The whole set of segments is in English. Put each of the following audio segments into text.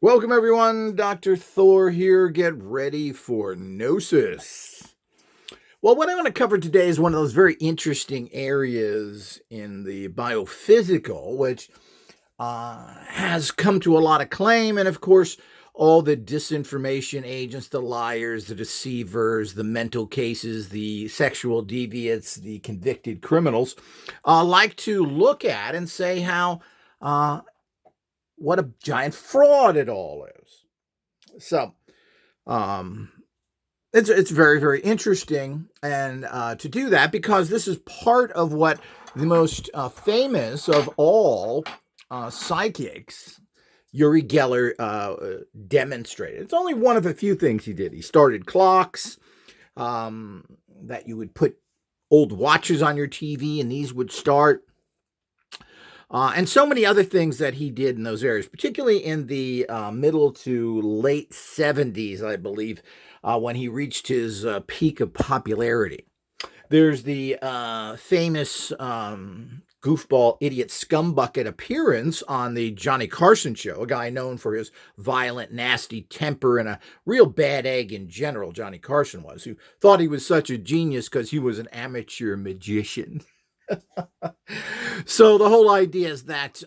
Welcome, everyone. Dr. Thor here. Get ready for Gnosis. Well, what I want to cover today is one of those very interesting areas in the biophysical, which has come to a lot of claim. And of course, all the disinformation agents, the liars, the deceivers, the mental cases, the sexual deviants, the convicted criminals like to look at and say how what a giant fraud it all is. So, um, it's very, very interesting, and to do that because this is part of what the most famous of all psychics, Uri Geller, demonstrated. It's only one of a few things he did. He started clocks that you would put old watches on your TV, and these would start. And so many other things that he did in those areas, particularly in the middle to late 70s, I believe, when he reached his peak of popularity. There's the famous goofball idiot scumbucket appearance on the Johnny Carson show, a guy known for his violent, nasty temper and a real bad egg in general, Johnny Carson was, who thought he was such a genius because he was an amateur magician. So the whole idea is that,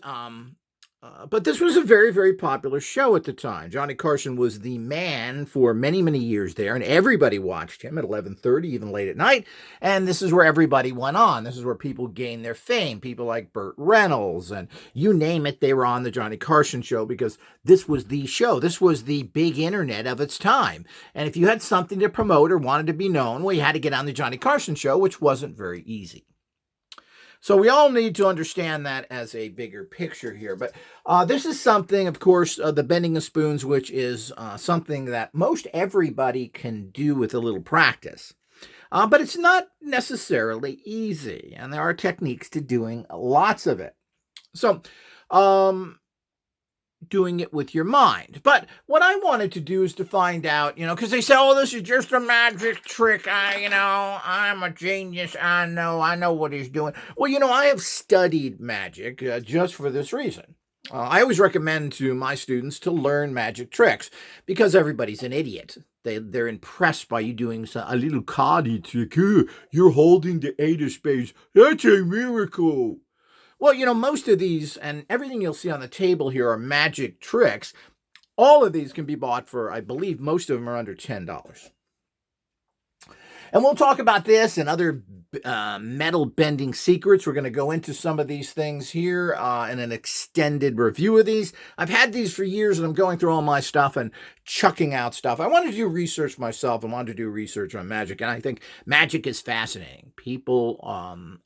but this was a very, very popular show at the time. Johnny Carson was the man for many, many years there, and everybody watched him at 11:30, even late at night. And this is where everybody went on. This is where people gained their fame. People like Burt Reynolds and you name it, they were on the Johnny Carson show because this was the show. This was the big internet of its time. And if you had something to promote or wanted to be known, well, you had to get on the Johnny Carson show, which wasn't very easy. So we all need to understand that as a bigger picture here. But this is something, of course, the bending of spoons, which is something that most everybody can do with a little practice. But it's not necessarily easy, and there are techniques to doing lots of it. So, doing it with your mind. But what I wanted to do is to find out, because they say, oh, this is just a magic trick. I'm a genius. I know what he's doing. Well, I have studied magic just for this reason. I always recommend to my students to learn magic tricks because everybody's an idiot. They're impressed by you doing a little cardi trick. You're holding the eight of spades. That's a miracle. Well, most of these and everything you'll see on the table here are magic tricks. All of these can be bought for, I believe, most of them are under $10. And we'll talk about this and other metal bending secrets. We're going to go into some of these things here in an extended review of these. I've had these for years, and I'm going through all my stuff and chucking out stuff. I wanted to do research myself. I wanted to do research on magic, and I think magic is fascinating. People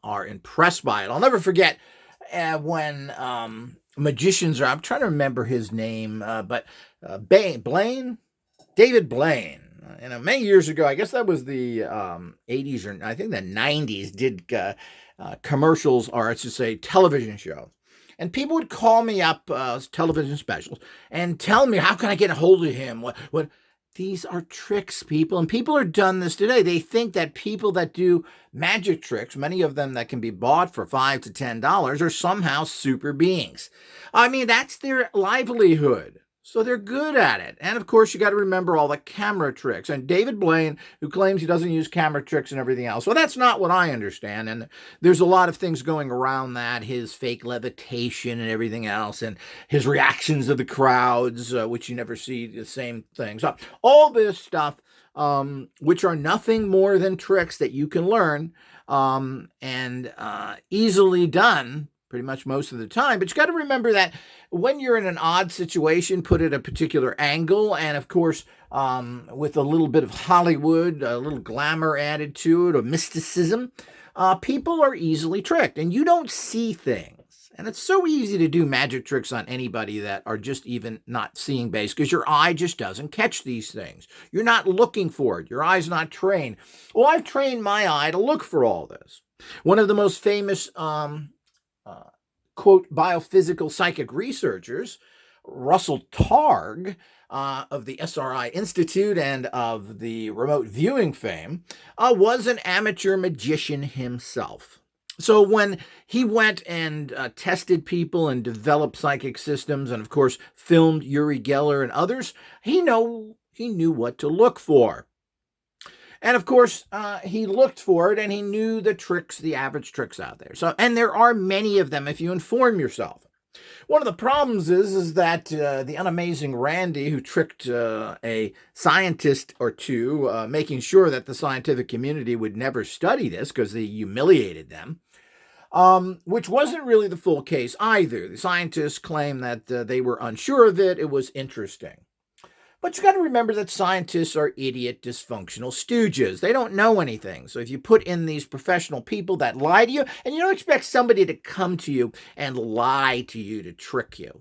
are impressed by it. I'll never forget when magicians are, I'm trying to remember his name, but Blaine, David Blaine, many years ago, I guess that was the 80s or I think the 90s, did commercials, or I should say television show. And people would call me up, television specials, and tell me, how can I get a hold of him? What these are tricks, people. And people are done this today. They think that people that do magic tricks, many of them that can be bought for $5 to $10, are somehow super beings. I mean, that's their livelihood. So they're good at it. And of course, you got to remember all the camera tricks. And David Blaine, who claims he doesn't use camera tricks and everything else. Well, that's not what I understand. And there's a lot of things going around that, his fake levitation and everything else, and his reactions of the crowds, which you never see the same things. So all this stuff, which are nothing more than tricks that you can learn and easily done pretty much most of the time. But you got to remember that when you're in an odd situation, put at a particular angle, and of course, with a little bit of Hollywood, a little glamour added to it, or mysticism, people are easily tricked, and you don't see things. And it's so easy to do magic tricks on anybody that are just even not seeing based, because your eye just doesn't catch these things. You're not looking for it. Your eye's not trained. Well, I've trained my eye to look for all this. One of the most famous quote, biophysical psychic researchers, Russell Targ, of the SRI Institute and of the remote viewing fame, was an amateur magician himself. So when he went and tested people and developed psychic systems, and of course filmed Uri Geller and others, he knew what to look for. And of course, he looked for it, and he knew the average tricks out there. So, and there are many of them if you inform yourself. One of the problems is that the unamazing Randi, who tricked a scientist or two, making sure that the scientific community would never study this because they humiliated them, which wasn't really the full case either. The scientists claimed that they were unsure of it. It was interesting. But you got to remember that scientists are idiot, dysfunctional stooges. They don't know anything. So if you put in these professional people that lie to you, and you don't expect somebody to come to you and lie to you to trick you.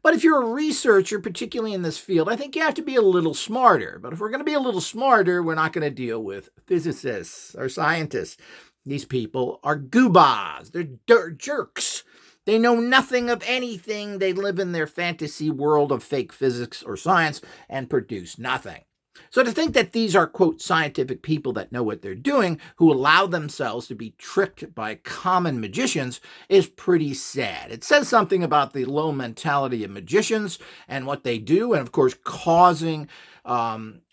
But if you're a researcher, particularly in this field, I think you have to be a little smarter. But if we're going to be a little smarter, we're not going to deal with physicists or scientists. These people are goobahs. They're jerks. They know nothing of anything. They live in their fantasy world of fake physics or science and produce nothing. So to think that these are, quote, scientific people that know what they're doing, who allow themselves to be tricked by common magicians, is pretty sad. It says something about the low mentality of magicians and what they do, and of course causing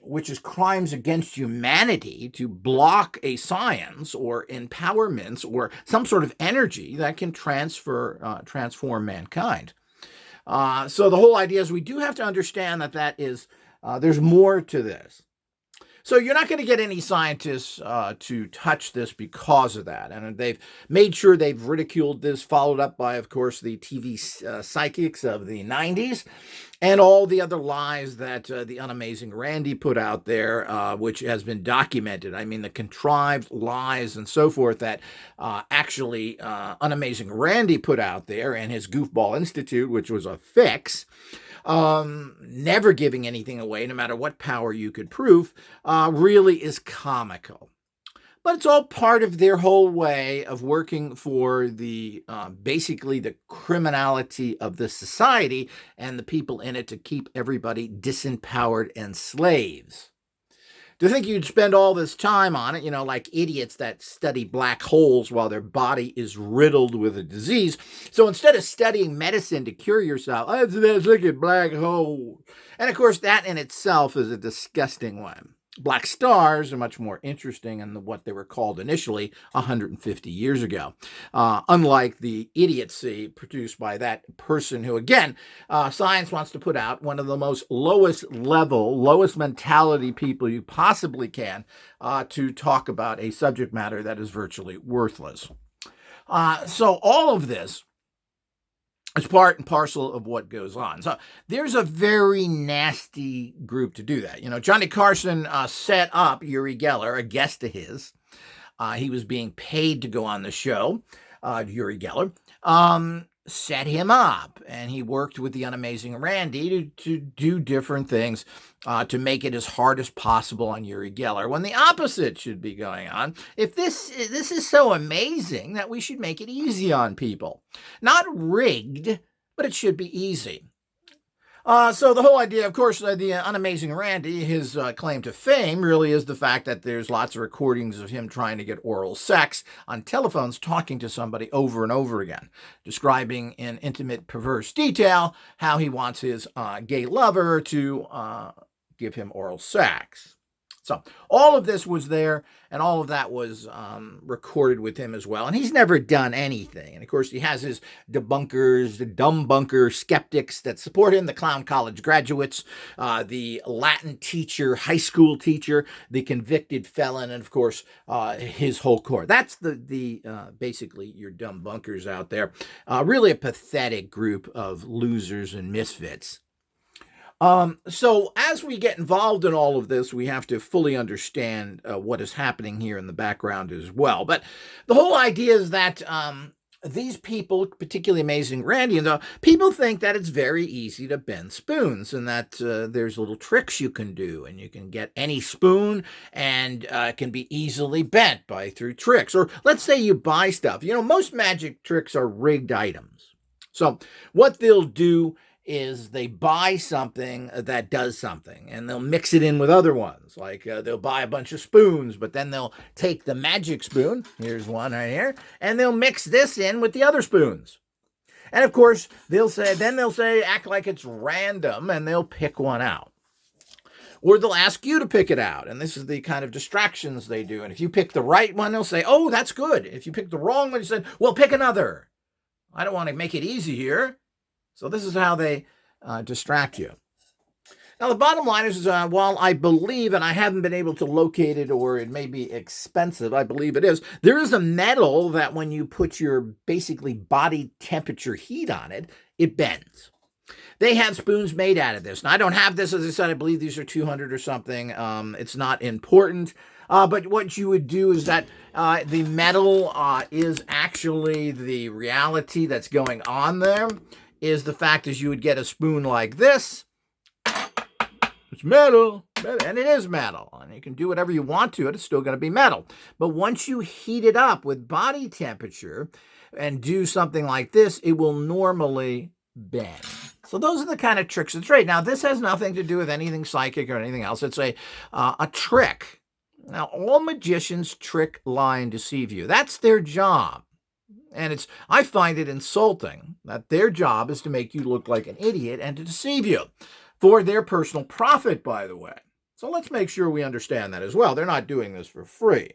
which is crimes against humanity, to block a science or empowerments or some sort of energy that can transform mankind. So the whole idea is we do have to understand that is there's more to this. So you're not going to get any scientists to touch this because of that. And they've made sure they've ridiculed this, followed up by, of course, the TV psychics of the 90s and all the other lies that the unamazing Randi put out there, which has been documented. I mean, the contrived lies and so forth that actually unamazing Randi put out there, and his Goofball Institute, which was a fix. Never giving anything away, no matter what power you could prove, really is comical. But it's all part of their whole way of working for the basically the criminality of the society and the people in it to keep everybody disempowered and slaves. To think you'd spend all this time on it, like idiots that study black holes while their body is riddled with a disease. So instead of studying medicine to cure yourself, let's look at black holes. And of course, that in itself is a disgusting one. Black stars are much more interesting than what they were called initially 150 years ago. Unlike the idiocy produced by that person who, again, science wants to put out one of the most lowest mentality people you possibly can to talk about a subject matter that is virtually worthless. So all of this is part and parcel of what goes on. So there's a very nasty group to do that. Johnny Carson set up Uri Geller, a guest of his. He was being paid to go on the show, Uri Geller. Set him up, and he worked with the unamazing Randi to do different things to make it as hard as possible on Uri Geller, when the opposite should be going on. If this is so amazing that we should make it easy on people. Not rigged, but it should be easy. So the whole idea, of course, the unamazing Randi, his claim to fame really is the fact that there's lots of recordings of him trying to get oral sex on telephones, talking to somebody over and over again, describing in intimate, perverse detail how he wants his gay lover to give him oral sex. So all of this was there, and all of that was recorded with him as well. And he's never done anything. And of course, he has his debunkers, the dumb bunker skeptics that support him, the clown college graduates, the Latin teacher, high school teacher, the convicted felon, and of course, his whole core. That's the basically your dumb bunkers out there. Really a pathetic group of losers and misfits. So as we get involved in all of this, we have to fully understand what is happening here in the background as well. But the whole idea is that these people, particularly Amazing Randi, people think that it's very easy to bend spoons, and that there's little tricks you can do, and you can get any spoon, and it can be easily bent through tricks. Or let's say you buy stuff. Most magic tricks are rigged items. So what they'll do is they buy something that does something, and they'll mix it in with other ones. Like they'll buy a bunch of spoons, but then they'll take the magic spoon, here's one right here, and they'll mix this in with the other spoons. And of course, they'll say, act like it's random, and they'll pick one out. Or they'll ask you to pick it out. And this is the kind of distractions they do. And if you pick the right one, they'll say, oh, that's good. If you pick the wrong one, you say, well, pick another. I don't want to make it easy here. So this is how they distract you. Now, the bottom line is, while I believe, and I haven't been able to locate it, or it may be expensive, I believe it is, there is a metal that when you put your basically body temperature heat on it, it bends. They have spoons made out of this. Now, I don't have this. As I said, I believe these are 200 or something. It's not important. But what you would do is that the metal is actually the reality that's going on there. Is the fact is you would get a spoon like this. It's metal, and it is metal. And you can do whatever you want to it. It's still going to be metal. But once you heat it up with body temperature and do something like this, it will normally bend. So those are the kind of tricks of the trade. Now, this has nothing to do with anything psychic or anything else. It's a trick. Now, all magicians trick, lie, and deceive you. That's their job. And I find it insulting that their job is to make you look like an idiot and to deceive you for their personal profit, by the way. So let's make sure we understand that as well. They're not doing this for free.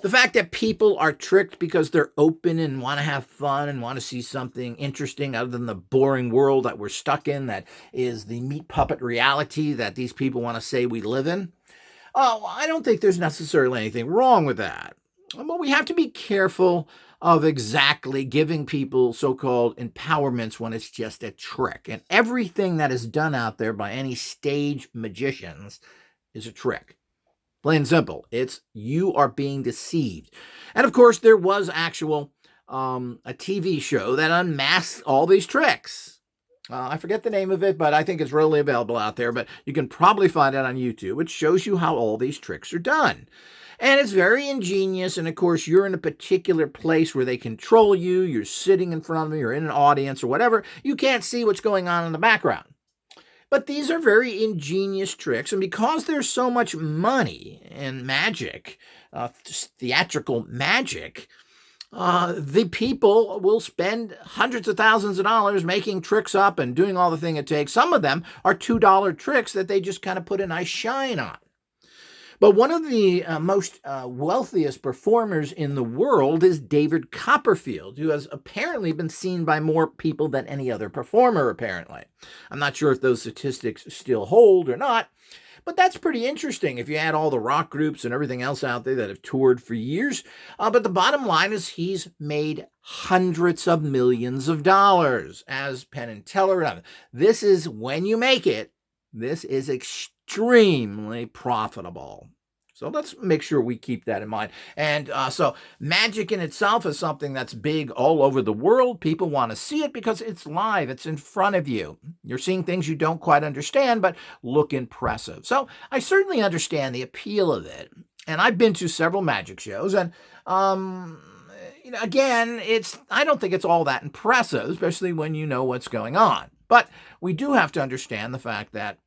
The fact that people are tricked because they're open and want to have fun and want to see something interesting other than the boring world that we're stuck in, that is the meat puppet reality that these people want to say we live in. I don't think there's necessarily anything wrong with that. But we have to be careful of exactly giving people so-called empowerments when it's just a trick. And everything that is done out there by any stage magicians is a trick. Plain and simple. You are being deceived. And of course, there was actual a TV show that unmasked all these tricks. I forget the name of it, but I think it's readily available out there. But you can probably find it on YouTube. It shows you how all these tricks are done. And it's very ingenious. And of course, you're in a particular place where they control you. You're sitting in front of them. You're in an audience or whatever. You can't see what's going on in the background. But these are very ingenious tricks. And because there's so much money in magic, theatrical magic, the people will spend hundreds of thousands of dollars making tricks up and doing all the thing it takes. Some of them are $2 tricks that they just kind of put a nice shine on. But one of the most wealthiest performers in the world is David Copperfield, who has apparently been seen by more people than any other performer, apparently. I'm not sure if those statistics still hold or not, but that's pretty interesting if you add all the rock groups and everything else out there that have toured for years. But the bottom line is he's made hundreds of millions of dollars as Penn and Teller. This is when you make it. This is extremely profitable. So let's make sure we keep that in mind. And so magic in itself is something that's big all over the world. People want to see it because it's live. It's in front of you. You're seeing things you don't quite understand, but look impressive. So I certainly understand the appeal of it. And I've been to several magic shows. And again, I don't think it's all that impressive, especially when you know what's going on. But we do have to understand the fact that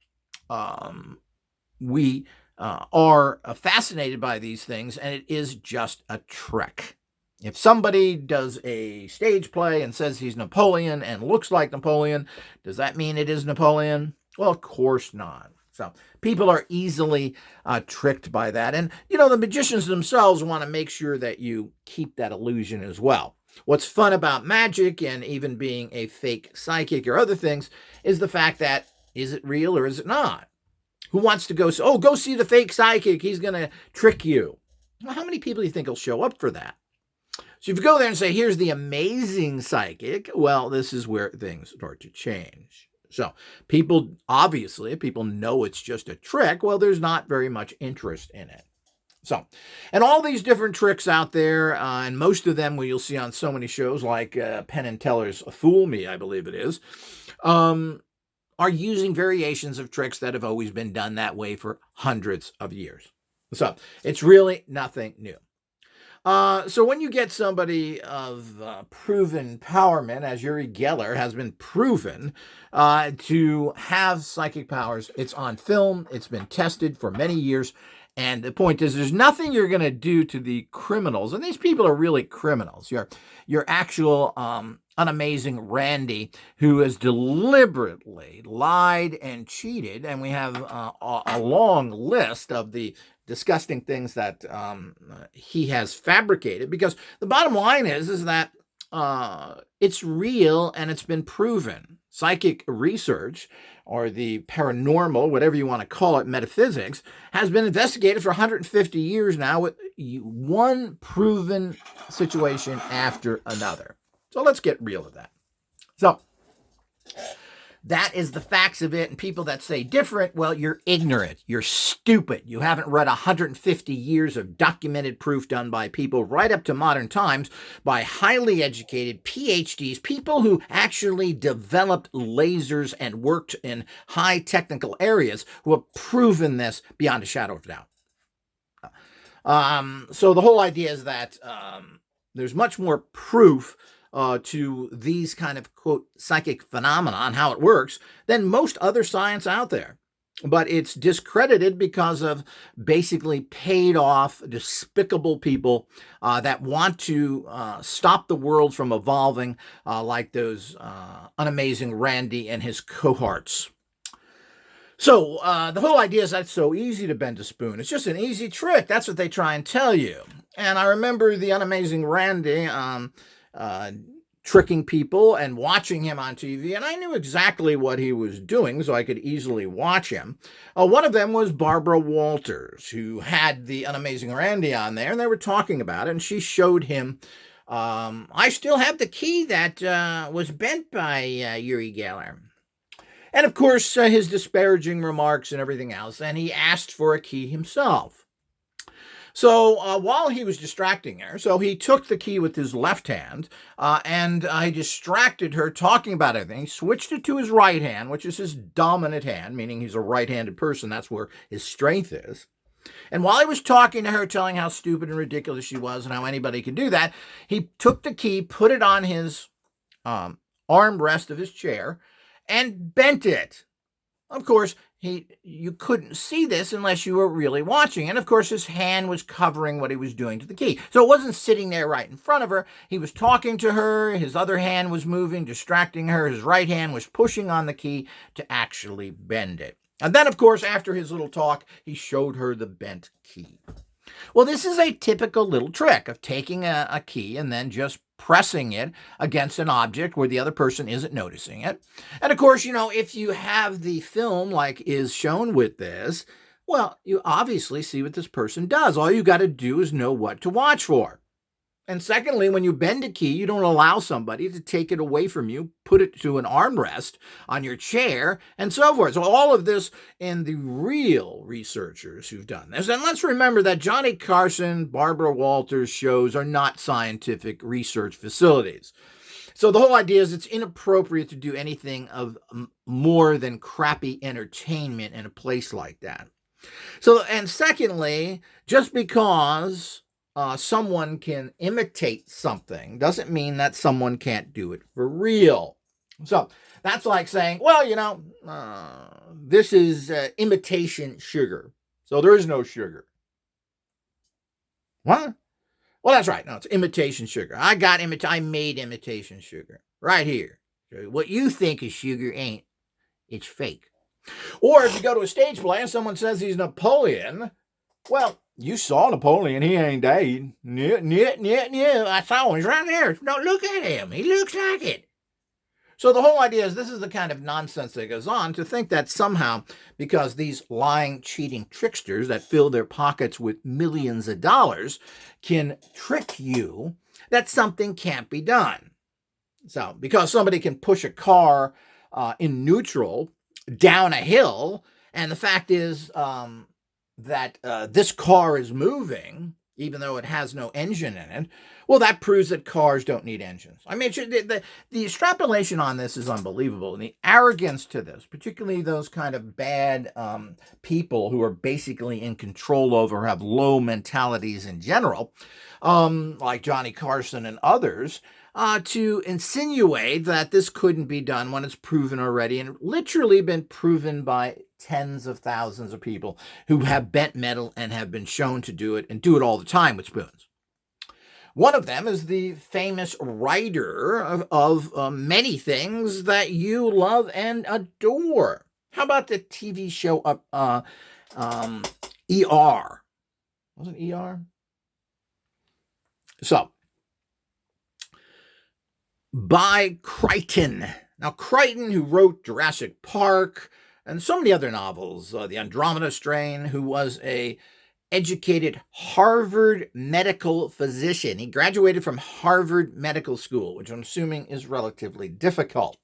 we are fascinated by these things, and it is just a trick. If somebody does a stage play and says he's Napoleon and looks like Napoleon, does that mean it is Napoleon? Well, of course not. So people are easily tricked by that. And, the magicians themselves want to make sure that you keep that illusion as well. What's fun about magic and even being a fake psychic or other things is the fact that, is it real or is it not? Who wants to go see the fake psychic? He's going to trick you. Well, how many people do you think will show up for that? So if you go there and say, here's the amazing psychic, well, this is where things start to change. So people know it's just a trick. Well, there's not very much interest in it. So, and all these different tricks out there, and most of them you'll see on so many shows like Penn and Teller's Fool Me, I believe it is, are using variations of tricks that have always been done that way for hundreds of years. So it's really nothing new. So when you get somebody of proven empowerment, as Uri Geller has been proven to have psychic powers, it's on film, it's been tested for many years. And the point is, there's nothing you're going to do to the criminals. And these people are really criminals. Your actual unamazing Randy, who has deliberately lied and cheated. And we have a long list of the disgusting things that he has fabricated, because the bottom line is that it's real and it's been proven. Psychic research, or the paranormal, whatever you want to call it, metaphysics, has been investigated for 150 years now, with one proven situation after another. So let's get real with that. So that is the facts of it. And people that say different, well, you're ignorant. You're stupid. You haven't read 150 years of documented proof done by people right up to modern times by highly educated PhDs, people who actually developed lasers and worked in high technical areas, who have proven this beyond a shadow of a doubt. So the whole idea is that there's much more proof to these kind of, quote, psychic phenomena and how it works than most other science out there. But it's discredited because of basically paid off, despicable people that want to stop the world from evolving, like those unamazing Randy and his cohorts. So the whole idea is that it's so easy to bend a spoon. It's just an easy trick. That's what they try and tell you. And I remember the unamazing Randy tricking people and watching him on TV, and I knew exactly what he was doing, so I could easily watch him. One of them was Barbara Walters, who had the unamazing Randy on there, and they were talking about it, and she showed him, I still have the key that was bent by Uri Geller. And of course, his disparaging remarks and everything else, and he asked for a key himself. So while he was distracting her, so he took the key with his left hand and he distracted her talking about everything. He switched it to his right hand, which is his dominant hand, meaning he's a right-handed person. That's where his strength is. And while he was talking to her, telling how stupid and ridiculous she was and how anybody could do that, he took the key, put it on his armrest of his chair, and bent it. Of course, you couldn't see this unless you were really watching. And of course, his hand was covering what he was doing to the key. So it wasn't sitting there right in front of her. He was talking to her. His other hand was moving, distracting her. His right hand was pushing on the key to actually bend it. And then, of course, after his little talk, he showed her the bent key. Well, this is a typical little trick of taking a key and then just pressing it against an object where the other person isn't noticing it. And of course, if you have the film like is shown with this, well, you obviously see what this person does. All you got to do is know what to watch for. And secondly, when you bend a key, you don't allow somebody to take it away from you, put it to an armrest on your chair, and so forth. So all of this in the real researchers who've done this. And let's remember that Johnny Carson, Barbara Walters shows are not scientific research facilities. So the whole idea is it's inappropriate to do anything of more than crappy entertainment in a place like that. So, and secondly, just because someone can imitate something doesn't mean that someone can't do it for real. So that's like saying, well, this is imitation sugar. So there is no sugar. What? Well, that's right. No, it's imitation sugar. I made imitation sugar right here. What you think is sugar ain't. It's fake. Or if you go to a stage play and someone says he's Napoleon, well, you saw Napoleon. He ain't dead. No. I saw him. He's right there. No, look at him. He looks like it. So the whole idea is this is the kind of nonsense that goes on to think that somehow, because these lying, cheating tricksters that fill their pockets with millions of dollars can trick you, that something can't be done. So because somebody can push a car in neutral down a hill, and the fact is that this car is moving, even though it has no engine in it. Well, that proves that cars don't need engines. I mean, the extrapolation on this is unbelievable. And the arrogance to this, particularly those kind of bad people who are basically in control over, have low mentalities in general, like Johnny Carson and others, to insinuate that this couldn't be done when it's proven already, and literally been proven by tens of thousands of people who have bent metal and have been shown to do it, and do it all the time with spoons. One of them is the famous writer of many things that you love and adore. How about the TV show ER? Was it ER? So, by Crichton. Now, Crichton, who wrote Jurassic Park and so many other novels, The Andromeda Strain, who was a educated Harvard medical physician. He graduated from Harvard Medical School, which I'm assuming is relatively difficult.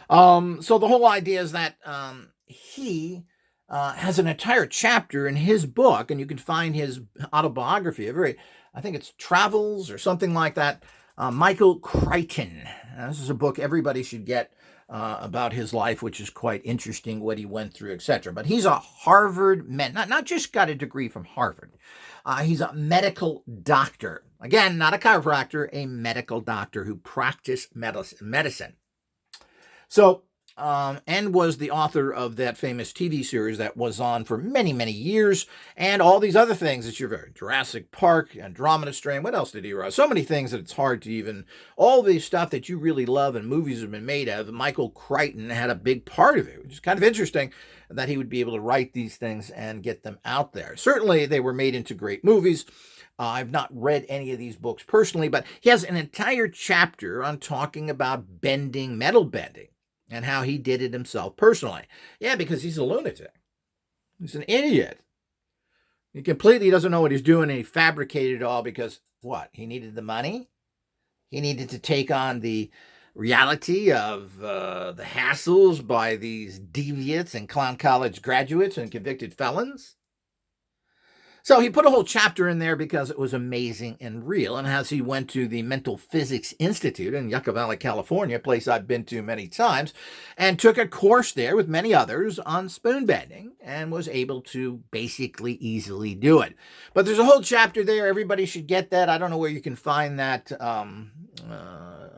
So the whole idea is that he has an entire chapter in his book, and you can find his autobiography, I think it's Travels or something like that, Michael Crichton. This is a book everybody should get about his life, which is quite interesting, what he went through, etc. But he's a Harvard not just got a degree from Harvard. He's a medical doctor. Again, not a chiropractor, a medical doctor who practiced medicine. So, and was the author of that famous TV series that was on for many, many years, and all these other things that you've heard. Jurassic Park, Andromeda Strain, what else did he write? So many things that it's hard to even, all the stuff that you really love and movies have been made of, Michael Crichton had a big part of it, which is kind of interesting that he would be able to write these things and get them out there. Certainly, they were made into great movies. I've not read any of these books personally, but he has an entire chapter on talking about bending, metal bending, and how he did it himself personally. Yeah, because he's a lunatic. He's an idiot. He completely doesn't know what he's doing, and he fabricated it all because, what? He needed the money? He needed to take on the reality of the hassles by these deviates and clown college graduates and convicted felons? So he put a whole chapter in there because it was amazing and real. And as he went to the Mental Physics Institute in Yucca Valley, California, a place I've been to many times, and took a course there with many others on spoon bending, and was able to basically easily do it. But there's a whole chapter there. Everybody should get that. I don't know where you can find that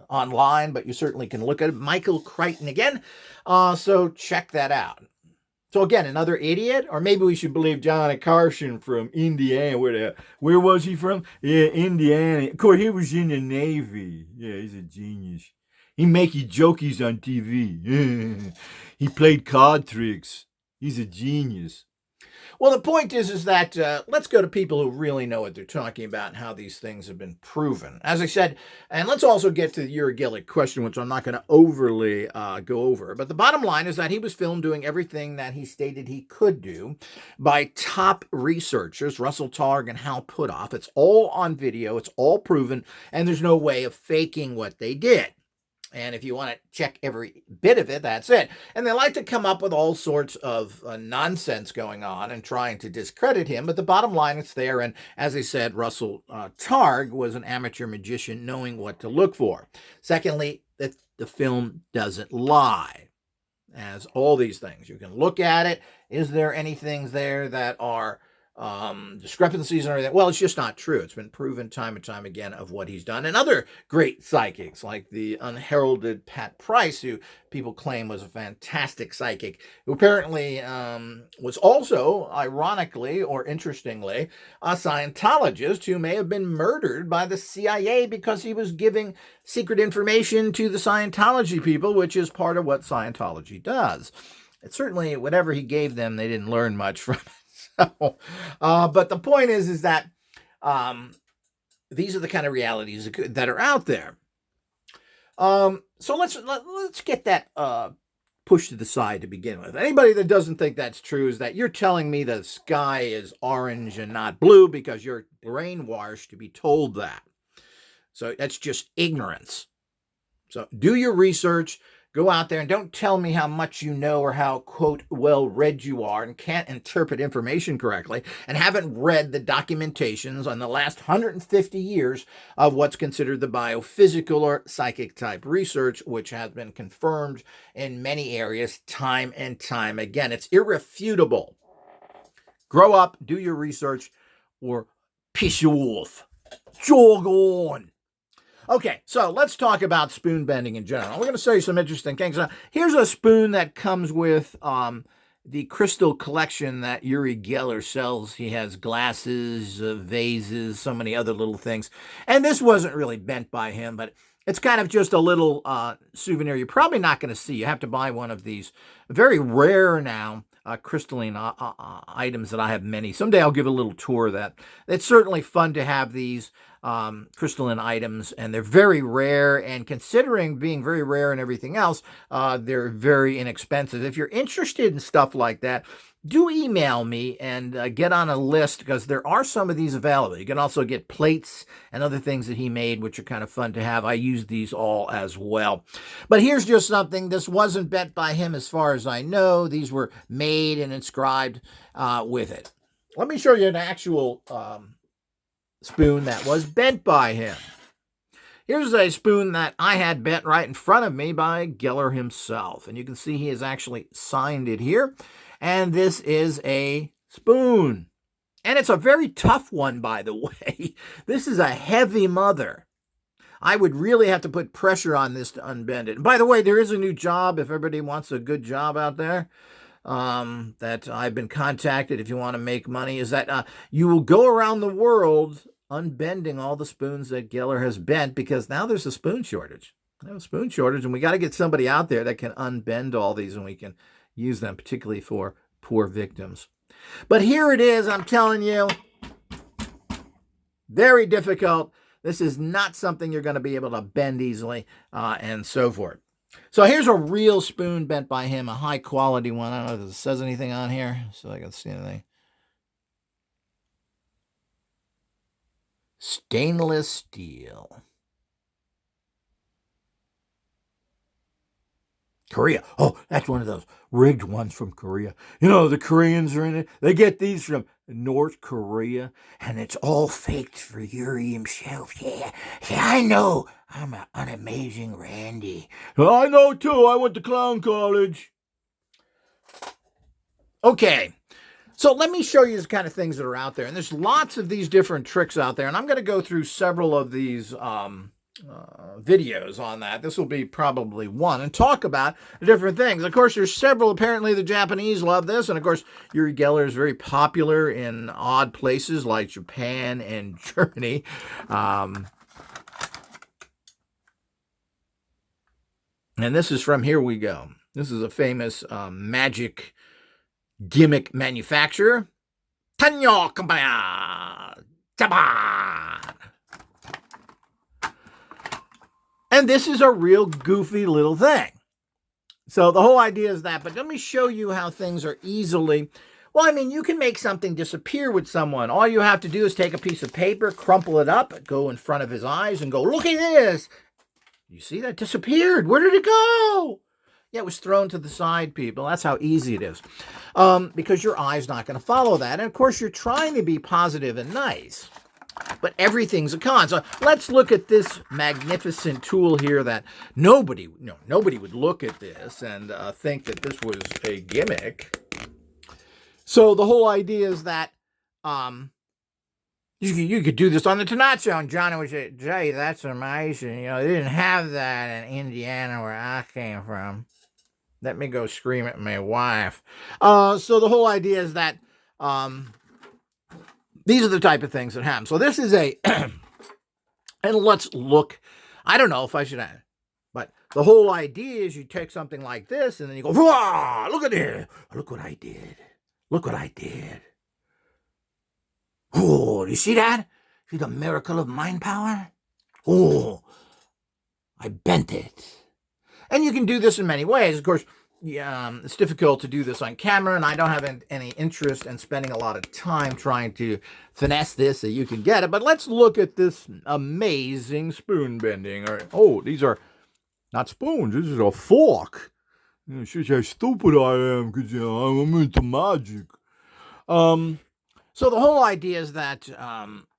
online, but you certainly can look at it. Michael Crichton again. So check that out. So again, another idiot? Or maybe we should believe Johnny Carson from Indiana. Where was he from? Yeah, Indiana. Of course, he was in the Navy. Yeah, he's a genius. He make jokies on TV. He played card tricks. He's a genius. Well, the point is that let's go to people who really know what they're talking about and how these things have been proven. As I said, and let's also get to the Uri Geller question, which I'm not going to overly go over. But the bottom line is that he was filmed doing everything that he stated he could do by top researchers, Russell Targ and Hal Puthoff. It's all on video. It's all proven. And there's no way of faking what they did. And if you want to check every bit of it, that's it. And they like to come up with all sorts of nonsense going on and trying to discredit him. But the bottom line, it's there. And as I said, Russell Targ was an amateur magician knowing what to look for. Secondly, that the film doesn't lie. As all these things, you can look at it. Is there any things there that are discrepancies and everything? Well, it's just not true. It's been proven time and time again of what he's done. And other great psychics like the unheralded Pat Price, who people claim was a fantastic psychic, who apparently was also, ironically or interestingly, a Scientologist who may have been murdered by the CIA because he was giving secret information to the Scientology people, which is part of what Scientology does. It's certainly, whatever he gave them, they didn't learn much from it. But the point is that these are the kind of realities that are out there. So let's get that pushed to the side to begin with. Anybody that doesn't think that's true is that you're telling me the sky is orange and not blue because you're brainwashed to be told that. So that's just ignorance. So do your research. go out there and don't tell me how much you know or how, quote, well read you are and can't interpret information correctly and haven't read the documentations on the last 150 years of what's considered the biophysical or psychic type research, which has been confirmed in many areas time and time again. It's irrefutable. Grow up, do your research, or piss you off. Jog on. Okay, so let's talk about spoon bending in general. We're going to show you some interesting things. Here's a spoon that comes with the crystal collection that Uri Geller sells. He has glasses, vases, so many other little things. And this wasn't really bent by him, but it's kind of just a little souvenir you're probably not going to see. You have to buy one of these very rare now crystalline items that I have many. Someday I'll give a little tour of that. It's certainly fun to have these crystalline items, and they're very rare, and considering being very rare and everything else, they're very inexpensive. If you're interested in stuff like that, do email me and get on a list, because there are some of these available. You can also get plates and other things that he made, which are kind of fun to have. I use these all as well. But here's just something. This wasn't bent by him as far as I know. These were made and inscribed with it. Let me show you an actual spoon that was bent by him. Here's a spoon that I had bent right in front of me by Geller himself. And you can see he has actually signed it here. And this is a spoon. And it's a very tough one, by the way. This is a heavy mother. I would really have to put pressure on this to unbend it. And by the way, there is a new job, if everybody wants a good job out there, that I've been contacted if you want to make money, is that you will go around the world unbending all the spoons that Geller has bent, because now there's a spoon shortage. There's a spoon shortage, and we got to get somebody out there that can unbend all these, and we can use them, particularly for poor victims. But here it is, I'm telling you, very difficult. This is not something you're going to be able to bend easily, and so forth. So here's a real spoon bent by him, a high quality one. I don't know if it says anything on here, so I can see anything. Stainless steel. Korea. Oh, that's one of those rigged ones from Korea. You know, the Koreans are in it. They get these from North Korea, and it's all faked for Yuri himself. Yeah, I know. I'm an amazing Randy. I know, too. I went to clown college. Okay. So let me show you the kind of things that are out there. And there's lots of these different tricks out there. And I'm going to go through several of these videos on that. This will be probably one, and talk about the different things. Of course, there's several. Apparently, the Japanese love this. And of course, Uri Geller is very popular in odd places like Japan and Germany. And this is from Here We Go. This is a famous magic gimmick manufacturer. Tanyo Company, Japan. And this is a real goofy little thing. So the whole idea is that, but let me show you how things are easily, well, I mean, you can make something disappear with someone. All you have to do is take a piece of paper, crumple it up, go in front of his eyes and go, look at this. You see, that disappeared. Where did it go? Yeah, it was thrown to the side, people. That's how easy it is. Because your eye's not going to follow that. And of course, you're trying to be positive and nice. But everything's a con. So let's look at this magnificent tool here that nobody would look at this and think that this was a gimmick. So the whole idea is that you could do this on the Tonight Show, and Johnny would say, Jay, that's amazing. You know, they didn't have that in Indiana where I came from. Let me go scream at my wife. So the whole idea is that these are the type of things that happen. So this is a, and let's look, I don't know if I should add, but the whole idea is you take something like this and then you go, look at it. Look what I did. Look what I did. Oh, you see that? See the miracle of mind power? Oh, I bent it. And you can do this in many ways. Of course, it's difficult to do this on camera, and I don't have any interest in spending a lot of time trying to finesse this so you can get it. But let's look at this amazing spoon bending. Oh, these are Not spoons, this is a fork. Shows how stupid I am, because I'm into magic. So the whole idea is that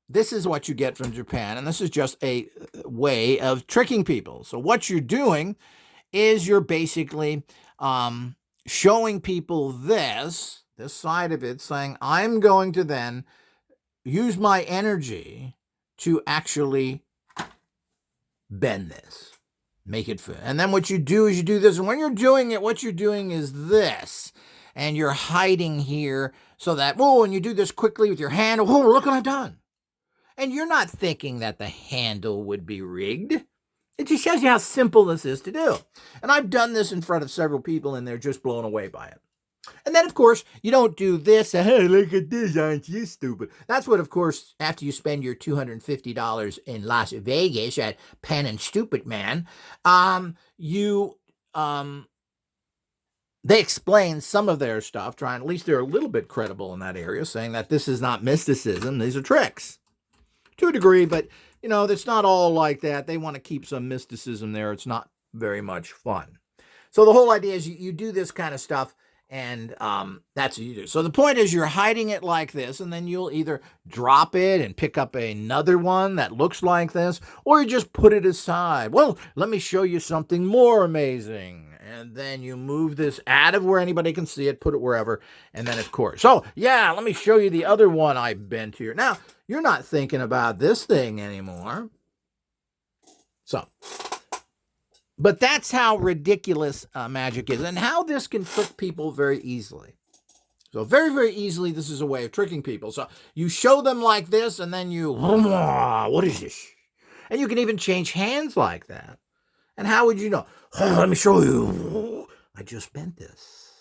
this is what you get from Japan, and this is just a way of tricking people. So what you're doing is you're basically showing people this side of it, saying, I'm going to then use my energy to actually bend this, make it fit. And then what you do is you do this. And when you're doing it, what you're doing is this. And you're hiding here so that, and you do this quickly with your hand. Look what I've done. And you're not thinking that the handle would be rigged. It just shows you how simple this is to do. And I've done this in front of several people, and they're just blown away by it. And then, of course, you don't do this. Hey, look at this, aren't you stupid? That's what, of course, after you spend your $250 in Las Vegas at Pen and Stupid Man, they explain some of their stuff, trying, at least they're a little bit credible in that area, saying that this is not mysticism, these are tricks. To a degree, but, it's not all like that. They want to keep some mysticism there. It's not very much fun. So the whole idea is you do this kind of stuff, and that's what you do. So the point is you're hiding it like this, and then you'll either drop it and pick up another one that looks like this, or you just put it aside. Well, let me show you something more amazing. And then you move this out of where anybody can see it, put it wherever, and then, of course. So, yeah, let me show you the other one I bent here. Now, you're not thinking about this thing anymore. So, but that's how ridiculous magic is, and how this can trick people very easily. So very, very easily, this is a way of tricking people. So you show them like this, and then you, what is this? And you can even change hands like that. And how would you know? Let me show you. I just bent this.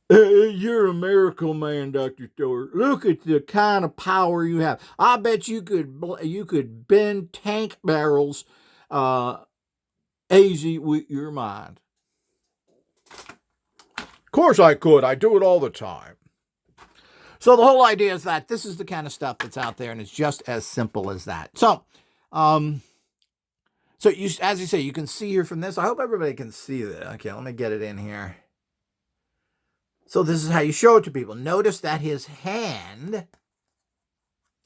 You're a miracle man, Dr. Stewart. Look at the kind of power you have. I bet you could bend tank barrels easy with your mind. Of course I could. I do it all the time. So the whole idea is that this is the kind of stuff that's out there, and it's just as simple as that. So, as you say, you can see here from this. I hope everybody can see that. Okay, let me get it in here. So this is how you show it to people. Notice that his hand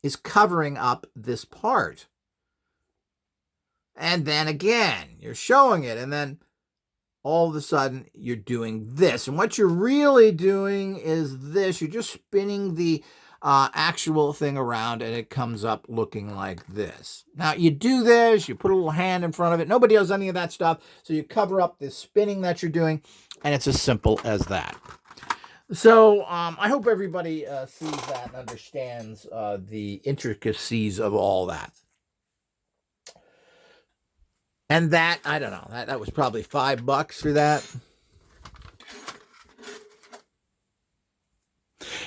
is covering up this part. And then again, you're showing it, and then all of a sudden, you're doing this. And what you're really doing is this. You're just spinning the actual thing around, and it comes up looking like this. Now, you do this. You put a little hand in front of it. Nobody does any of that stuff. So you cover up this spinning that you're doing, and it's as simple as that. So I hope everybody sees that and understands the intricacies of all that. And that, I don't know, that was probably $5 for that.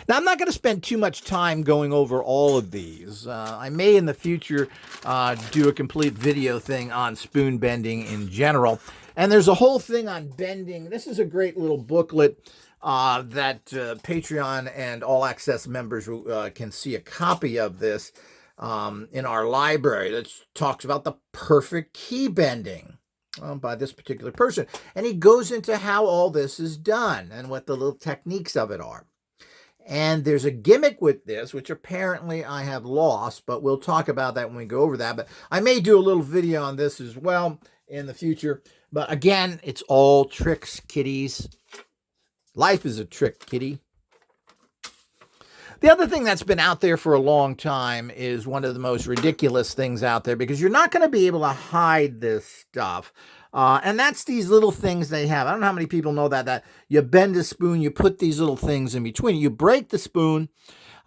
Now, I'm not going to spend too much time going over all of these. I may in the future do a complete video thing on spoon bending in general. And there's a whole thing on bending. This is a great little booklet that Patreon and All Access members can see a copy of this. In our library that talks about the perfect key bending by this particular person. And he goes into how all this is done and what the little techniques of it are. And there's a gimmick with this, which apparently I have lost, but we'll talk about that when we go over that. But I may do a little video on this as well in the future. But again, it's all tricks, kiddies. Life is a trick, kitty. The other thing that's been out there for a long time is one of the most ridiculous things out there, because you're not going to be able to hide this stuff. And that's these little things they have. I don't know how many people know that you bend a spoon, you put these little things in between. You break the spoon,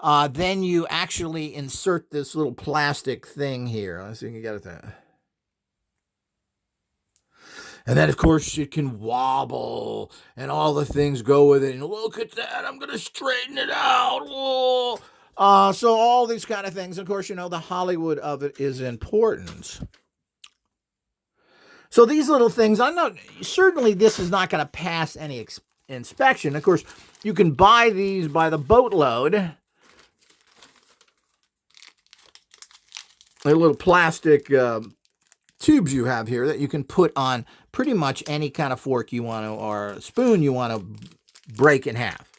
then you actually insert this little plastic thing here. Let's see if you can get it there. And then, of course, it can wobble, and all the things go with it. And look at that, I'm going to straighten it out. Whoa. So all these kind of things. Of course, the Hollywood of it is important. So these little things, certainly this is not going to pass any inspection. Of course, you can buy these by the boatload. little plastic tubes you have here that you can put on pretty much any kind of fork you want to, or spoon you want to break in half.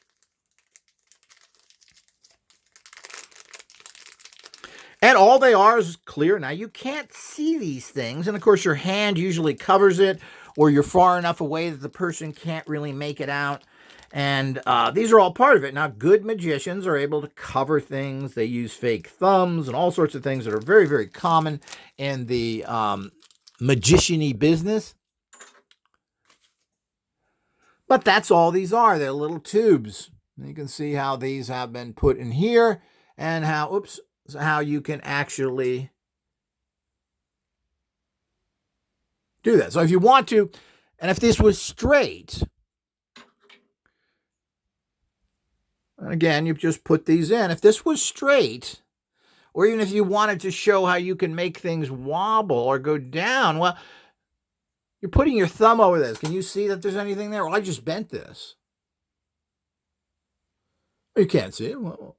And all they are is clear. Now, you can't see these things. And, of course, your hand usually covers it, or you're far enough away that the person can't really make it out. And these are all part of it. Now, good magicians are able to cover things. They use fake thumbs and all sorts of things that are very, very common in the magician-y business. But that's all these are. They're little tubes. You can see how these have been put in here and how you can actually do that. So if you want to, and if this was straight, and again, you just put these in. If this was straight, or even if you wanted to show how you can make things wobble or go down, well, you're putting your thumb over this. Can you see that there's anything there? Well, I just bent this. You can't see it. Well,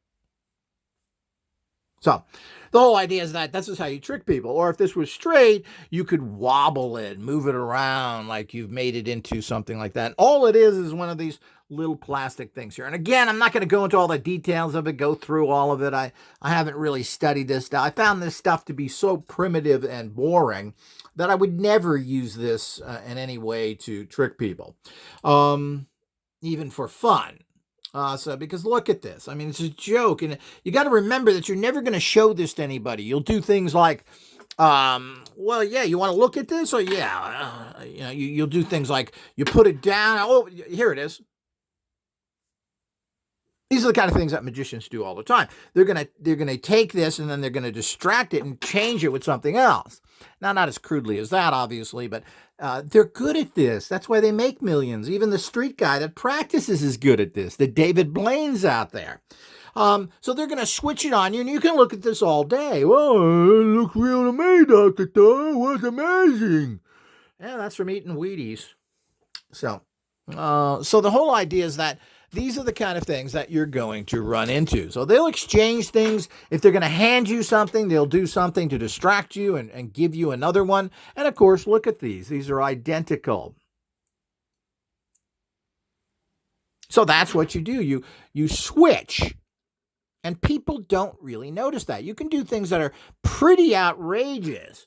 so the whole idea is that this is how you trick people. Or if this was straight, you could wobble it, move it around like you've made it into something like that. All it is one of these little plastic things here. And again, I'm not going to go into all the details of it, go through all of it. I haven't really studied this stuff. I found this stuff to be so primitive and boring that I would never use this in any way to trick people, even for fun. Because look at this. I mean, it's a joke. And you got to remember that you're never going to show this to anybody. You'll do things like, well, yeah, you want to look at this? Or yeah, you'll do things like you put it down. Oh, here it is. These are the kind of things that magicians do all the time. They're gonna take this and then they're gonna distract it and change it with something else. Now, not as crudely as that, obviously, but they're good at this. That's why they make millions. Even the street guy that practices is good at this. The David Blaine's out there. So they're gonna switch it on you, and you can look at this all day. Well, it looks real to me, Dr. Thor. What's amazing? Yeah, that's from eating Wheaties. So the whole idea is that these are the kind of things that you're going to run into. So they'll exchange things. If they're going to hand you something, they'll do something to distract you and give you another one. And of course, look at these. These are identical. So that's what you do. You switch. And people don't really notice that. You can do things that are pretty outrageous.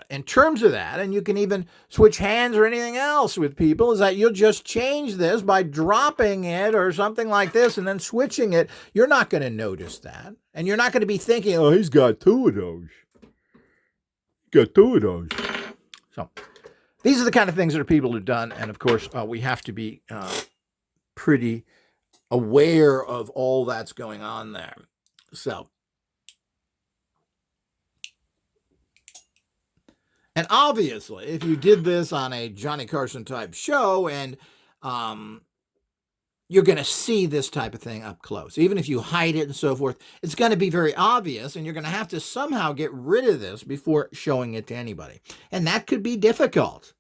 In terms of that, and you can even switch hands or anything else with people, is that you'll just change this by dropping it or something like this and then switching it. You're not going to notice that. And you're not going to be thinking, oh, he's got two of those. So these are the kind of things that people have done. And of course, we have to be pretty aware of all that's going on there. So. And obviously, if you did this on a Johnny Carson type show and you're going to see this type of thing up close, even if you hide it and so forth, it's going to be very obvious and you're going to have to somehow get rid of this before showing it to anybody. And that could be difficult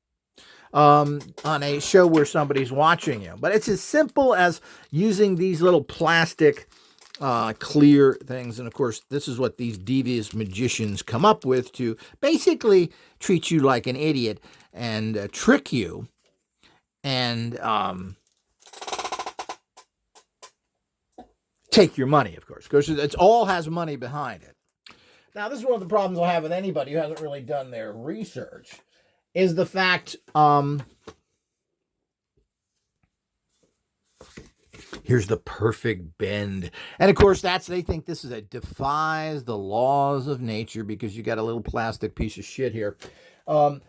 on a show where somebody's watching you. But it's as simple as using these little plastic clear things. And of course, this is what these devious magicians come up with to basically treat you like an idiot and trick you and take your money, of course, because it all has money behind it. Now, this is one of the problems I have with anybody who hasn't really done their research, is the fact, here's the perfect bend. And of course, they think this is defies the laws of nature because you got a little plastic piece of shit here. When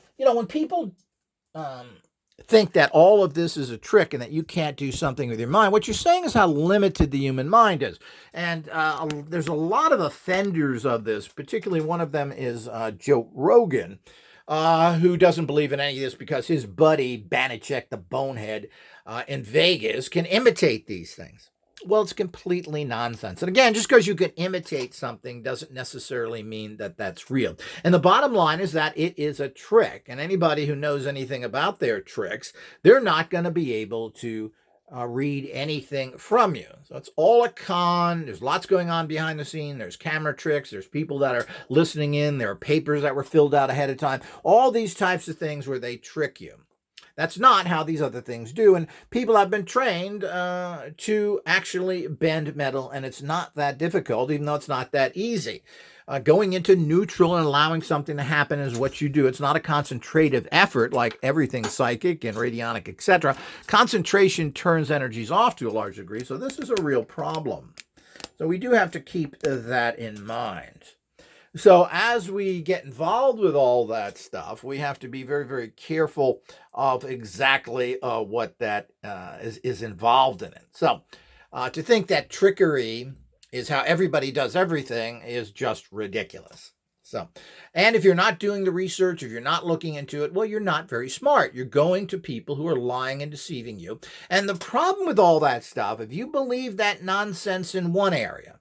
people think that all of this is a trick and that you can't do something with your mind, what you're saying is how limited the human mind is. And there's a lot of offenders of this, particularly one of them is Joe Rogan, who doesn't believe in any of this because his buddy, Banachek the Bonehead, in Vegas can imitate these things. Well, it's completely nonsense. And again, just because you can imitate something doesn't necessarily mean that that's real. And the bottom line is that it is a trick. And anybody who knows anything about their tricks, they're not going to be able to read anything from you. So it's all a con. There's lots going on behind the scene. There's camera tricks. There's people that are listening in. There are papers that were filled out ahead of time. All these types of things where they trick you. That's not how these other things do. And people have been trained to actually bend metal, and it's not that difficult, even though it's not that easy. Going into neutral and allowing something to happen is what you do. It's not a concentrative effort like everything psychic and radionic, etc. Concentration turns energies off to a large degree, so this is a real problem. So we do have to keep that in mind. So as we get involved with all that stuff, we have to be very, very careful of exactly what that is involved in it. So to think that trickery is how everybody does everything is just ridiculous. So, and if you're not doing the research, if you're not looking into it, well, you're not very smart. You're going to people who are lying and deceiving you. And the problem with all that stuff, if you believe that nonsense in one area,